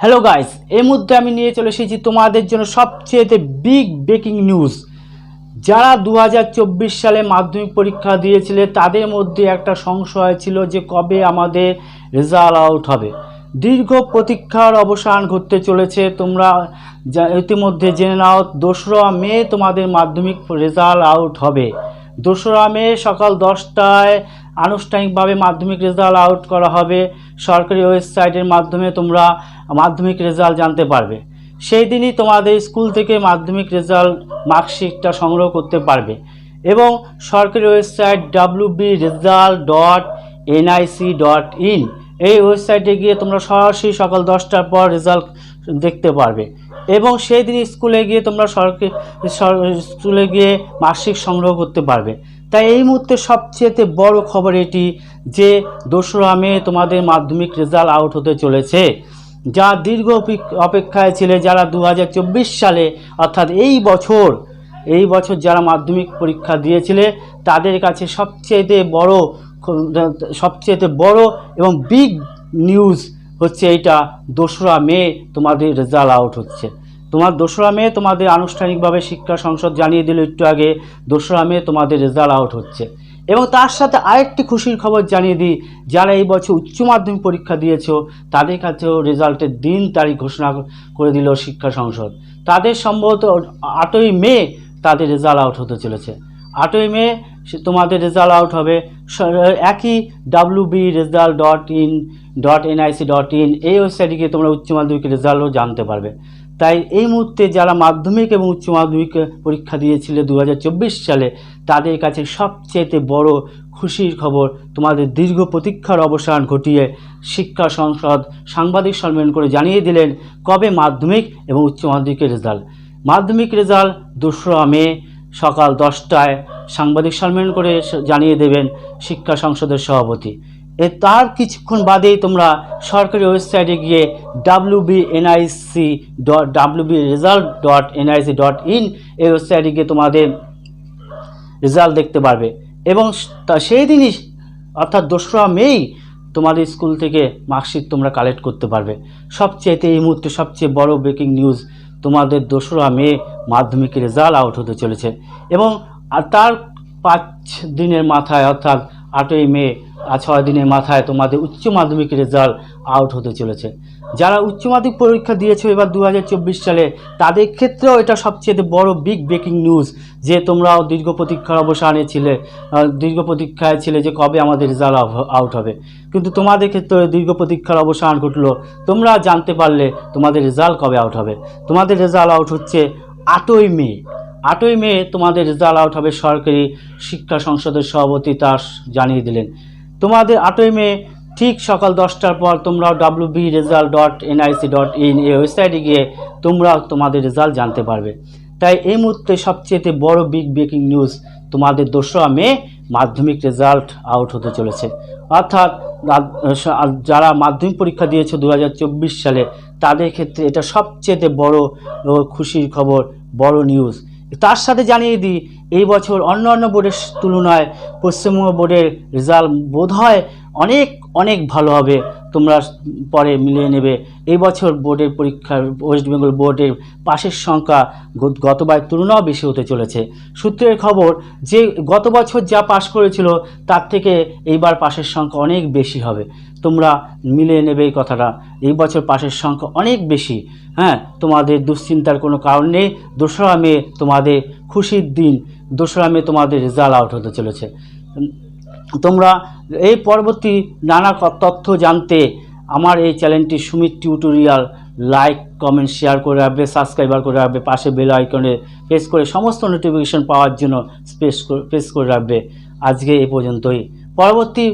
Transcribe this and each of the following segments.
Hello guys, এই মুহূর্তে আমি নিয়ে চলে এসেছি তোমাদের জন্য সবচেয়ে বিগ ব্রেকিং নিউজ। যারা 2024 সালে মাধ্যমিক পরীক্ষা দিয়েছিলে তাদের মধ্যে একটা সংশয় ছিল যে কবে আমাদের রেজাল্ট আউট হবে। দীর্ঘ প্রতীক্ষার অবসান ঘটতে চলেছে। তোমরা ইতিমধ্যে জেনে নাও, 2রা মে তোমাদের মাধ্যমিক রেজাল্ট আউট হবে। 2রা মে সকাল 10টায় আনুষ্ঠানিকভাবে মাধ্যমিক রেজাল্ট আউট করা হবে। সরকারি ওয়েবসাইটের মাধ্যমে তোমরা মাধ্যমিক রেজাল্ট জানতে পারবে। সেই দিনই তোমাদের স্কুল থেকে মাধ্যমিক রেজাল্ট মার্কশিটটা সংগ্রহ করতে পারবে এবং সরকারি ওয়েবসাইট www.result.nic.in এই ওয়েবসাইটে গিয়ে তোমরা সরাসরি সকাল 10টার পর রেজাল্ট দেখতে পারবে এবং সেই দিন স্কুলে গিয়ে তোমরা স্কুলে গিয়ে মার্কশিট সংগ্রহ করতে পারবে। তাই এই মুহূর্তে সবচেয়ে বড় খবর এটি যে 2রা মে তোমাদের মাধ্যমিক রেজাল্ট আউট হতে চলেছে। যা দীর্ঘ অপেক্ষায় ছিলে, যারা 2024 সালে অর্থাৎ এই বছর যারা মাধ্যমিক পরীক্ষা দিয়েছিলে তাদের কাছে সবচেয়ে বড় এবং বিগ নিউজ হচ্ছে এইটা। 2রা মে তোমাদের রেজাল্ট আউট হচ্ছে। 2রা মে তোমাদের আনুষ্ঠানিকভাবে শিক্ষা সংসদ জানিয়ে দিল একটু আগে 2রা মে তোমাদের রেজাল্ট আউট হচ্ছে। এবং তার সাথে আরেকটি খুশির খবর জানিয়ে দিই, যারা এই বছর উচ্চ মাধ্যমিক পরীক্ষা দিয়েছো তাদের কাছেও রেজাল্টের দিন তারিখ ঘোষণা করে দিল শিক্ষা সংসদ। তাদের সম্ভবত 8ই মে তাদের রেজাল্ট আউট হতে চলেছে। 8ই মে তোমাদের রেজাল্ট আউট হবে। একই www.result.nic.in এই ওয়েবসাইটে গিয়ে তোমরা উচ্চ মাধ্যমিকের রেজাল্টও জানতে পারবে। তাই এই মুহূর্তে যারা মাধ্যমিক এবং উচ্চ মাধ্যমিক পরীক্ষা দিয়েছিলে 2024 সালে তাদের কাছে সবচেয়ে বড় খুশির খবর, তোমাদের দীর্ঘ প্রতীক্ষার অবসান ঘটিয়ে শিক্ষা সংসদ সাংবাদিক সম্মেলন করে জানিয়ে দিলেন কবে মাধ্যমিক এবং উচ্চ মাধ্যমিকের রেজাল্ট। মাধ্যমিক রেজাল্ট 2রা মে সকাল 10টায় সাংবাদিক সম্মেলন করে জানিয়ে দেবেন শিক্ষা সংসদের সভাপতি। তার কিছুক্ষণ বাদেই তোমরা সরকারি ওয়েবসাইটে গিয়ে www.result.nic.in এই ওয়েবসাইটে গিয়ে তোমাদের রেজাল্ট দেখতে পারবে এবং সেই দিনই অর্থাৎ 2রা মেই তোমাদের স্কুল থেকে মার্কশিট তোমরা কালেক্ট করতে পারবে। এই মুহূর্তে সবচেয়ে বড় ব্রেকিং নিউজ, তোমাদের 2রা মে মাধ্যমিকের রেজাল্ট আউট হতে চলেছে এবং তার 5 দিনের মাথায় অর্থাৎ 8ই মে 6 দিনের মাথায় তোমাদের উচ্চ মাধ্যমিকের রেজাল্ট আউট হতে চলেছে। যারা উচ্চ মাধ্যমিক পরীক্ষা দিয়েছো এবার 2024 সালে তাদের ক্ষেত্রেও এটা সবচেয়ে বড় বিগ ব্রেকিং নিউজ যে তোমরাও দীর্ঘ প্রতীক্ষায় ছিলে যে কবে আমাদের রেজাল্ট আউট হবে, কিন্তু তোমাদের ক্ষেত্রে দীর্ঘ প্রতীক্ষার অবসান ঘটলো। তোমরা জানতে পারলে তোমাদের রেজাল্ট কবে আউট হবে। তোমাদের রেজাল্ট আউট হচ্ছে 8ই মে। 8ই মে তোমাদের রেজাল্ট আউট হবে। সরকারি শিক্ষা সংসদের সভাপতি তার জানিয়ে দিলেন। তোমাদের 8ই মে ঠিক সকাল 10টার পর তোমরাও www.result.nic.in এই ওয়েবসাইটে গিয়ে তোমরাও তোমাদের রেজাল্ট জানতে পারবে। তাই এই মুহূর্তে সবচেয়ে বড় বিগ ব্রেকিং নিউজ, তোমাদের 2রা মে মাধ্যমিক রেজাল্ট আউট হতে চলেছে। অর্থাৎ যারা মাধ্যমিক পরীক্ষা দিয়েছে 2024 সালে তাদের ক্ষেত্রে এটা সবচেয়ে বড় খুশির খবর, বড় নিউজ। তার সাথে জানিয়ে দিই, এই বছর অন্যান্য বোর্ডের তুলনায় পশ্চিমবঙ্গ বোর্ডের রেজাল্ট বোধহয় অনেক ভালো হবে। তোমরা পরে মিলিয়ে নেবে। এই বছর বোর্ডের পরীক্ষার ওয়েস্ট বেঙ্গল বোর্ডের পাশের সংখ্যা গতবারের তুলনাও বেশি হতে চলেছে। সূত্রের খবর যে গত বছর যা পাশ করেছিল তার থেকে এইবার পাশের সংখ্যা অনেক বেশি হবে। তোমরা মিলিয়ে নেবে এই কথাটা, এই বছর পাশের সংখ্যা অনেক বেশি। হ্যাঁ, তোমাদের দুশ্চিন্তার কোনো কারণ নেই। 2রা মে তোমাদের খুশির দিন। 2রা মে তোমাদের রেজাল্ট আউট হতে চলেছে। তোমরা এই পরবর্তী নানা তথ্য জানতে আমার এই চ্যানেলটি Sumit tutorial like, comment, share করে রাখবে, সাবস্ক্রাইবার করে রাখবে, পাশে বেল আইকনে প্রেস করে সমস্ত নোটিফিকেশন পাওয়ার জন্য প্রেস করে রাখবে। আজকে এই পর্যন্তই। পরবর্তী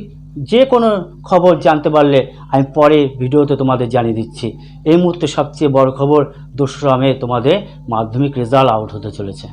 যে কোনো খবর জানতে পারলে আমি পরে ভিডিওতে তোমাদের জানিয়ে দিচ্ছি। এই মুহূর্তে সবচেয়ে বড় খবর, 2রা মে তোমাদের মাধ্যমিক রেজাল্ট আউট হতে চলেছে।